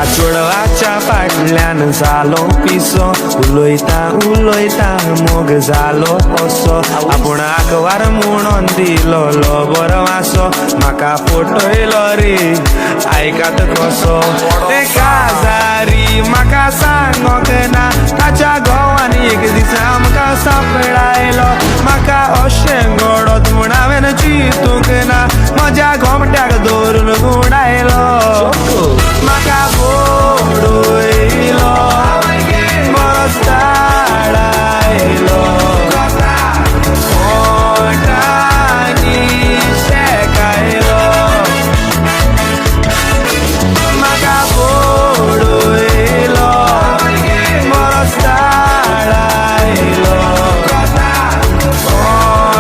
एका चोडवाच्या फाटल्यान जालो पिसो उलोयता उलोयता मोग जालो असो आपूण आकवार म्हणून दिलो बरो वासो म्हाका फटयलो रे आयकात कसो ते काजारी म्हाका सांगोक ना ताच्या घोवान एक दीस आमकां सांपडायलो म्हाका अशें घडत म्हूण हांवें चिंतूंक ना म्हज्या घोमट्याक धरून गुडायलो म्हाका फोडयलो बरोच ताडायलो ओटांनी शेकायलो म्हाका फोडयलो बरोच ताडायलो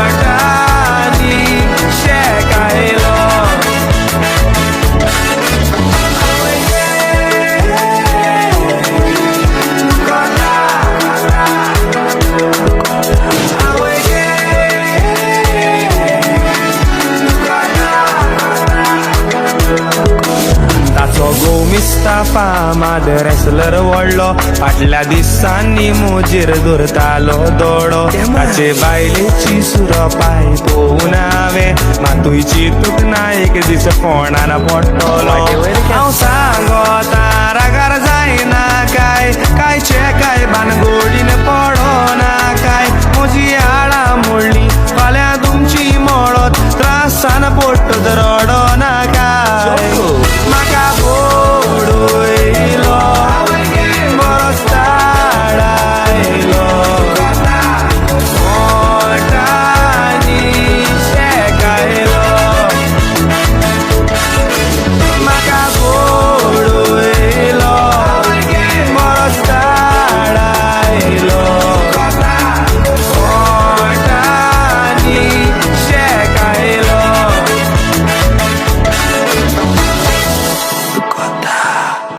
ओटांनी शेकायलो मुस्ताफा माद रेसलर वडलो फाटल्या दिसांनी मोजेर धरतालो दोडो ताचे बायलेची सुरो पाय पळोवन हांवें मातूय चिंतूंक ना एक दीस कोणान पडटलो हांव सांग